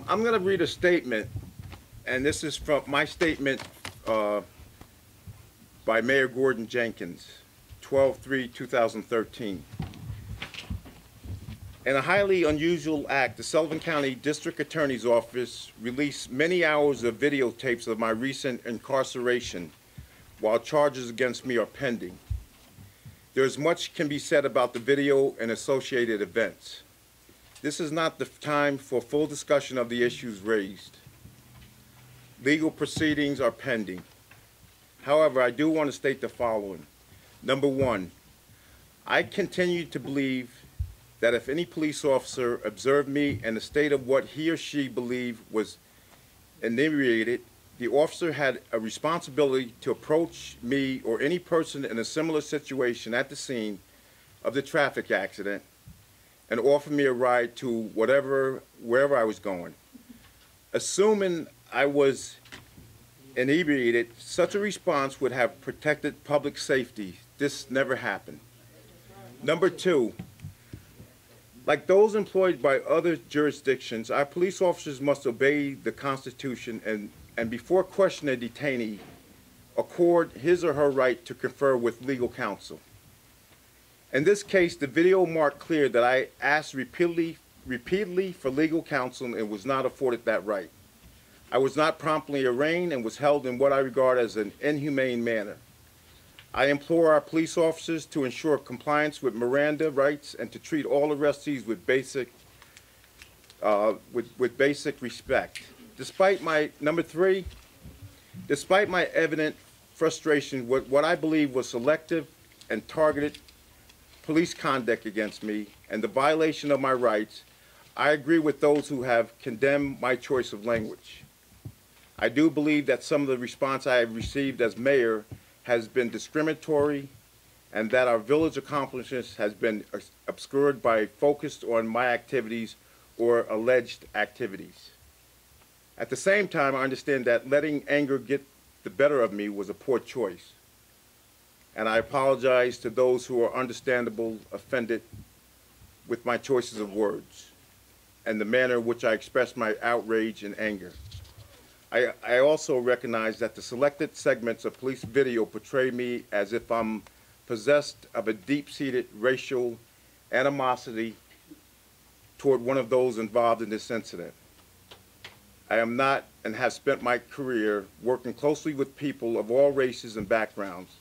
I'm going to read a statement, and this is from my statement by Mayor Gordon Jenkins, 12/3/2013. In a highly unusual act, the Sullivan County District Attorney's Office released many hours of videotapes of my recent incarceration while charges against me are pending. There is much can be said about the video and associated events. This is not the time for full discussion of the issues raised. Legal proceedings are pending. However, I do want to state the following. Number one, I continue to believe that if any police officer observed me in a state of what he or she believed was inebriated, the officer had a responsibility to approach me or any person in a similar situation at the scene of the traffic accident and offer me a ride to wherever I was going. Assuming I was inebriated, such a response would have protected public safety. This never happened. Number two, like those employed by other jurisdictions, our police officers must obey the Constitution and before questioning a detainee, accord his or her right to confer with legal counsel. In this case, the video marked clear that I asked repeatedly for legal counsel and was not afforded that right. I was not promptly arraigned and was held in what I regard as an inhumane manner. I implore our police officers to ensure compliance with Miranda rights and to treat all arrestees with basic respect. Despite my evident frustration with what I believe was selective and targeted police conduct against me and the violation of my rights, I agree with those who have condemned my choice of language. I do believe that some of the response I have received as mayor has been discriminatory and that our village accomplishments has been obscured by focused on my activities or alleged activities. At the same time, I understand that letting anger get the better of me was a poor choice. And I apologize to those who are understandably offended with my choices of words and the manner in which I expressed my outrage and anger. I also recognize that the selected segments of police video portray me as if I'm possessed of a deep-seated racial animosity toward one of those involved in this incident. I am not and have spent my career working closely with people of all races and backgrounds.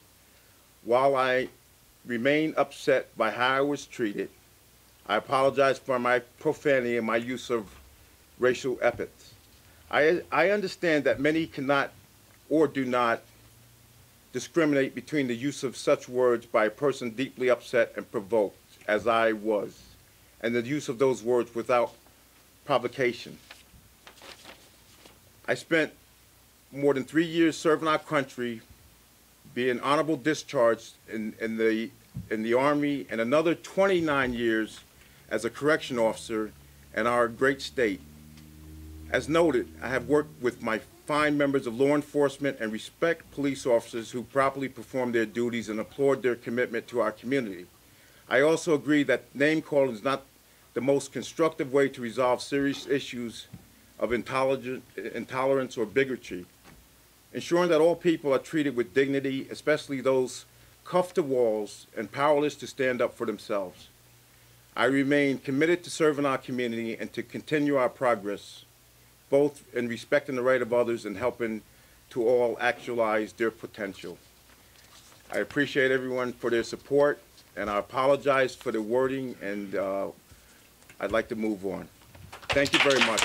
While I remain upset by how I was treated, I apologize for my profanity and my use of racial epithets. I understand that many cannot or do not discriminate between the use of such words by a person deeply upset and provoked, as I was, and the use of those words without provocation. I spent more than 3 years serving our country, being honorable discharged in the Army, and another 29 years as a correction officer in our great state. As noted, I have worked with my fine members of law enforcement and respect police officers who properly perform their duties and applaud their commitment to our community. I also agree that name-calling is not the most constructive way to resolve serious issues of intolerance or bigotry. Ensuring that all people are treated with dignity, especially those cuffed to walls and powerless to stand up for themselves. I remain committed to serving our community and to continue our progress, both in respecting the right of others and helping to all actualize their potential. I appreciate everyone for their support, and I apologize for the wording, and I'd like to move on. Thank you very much.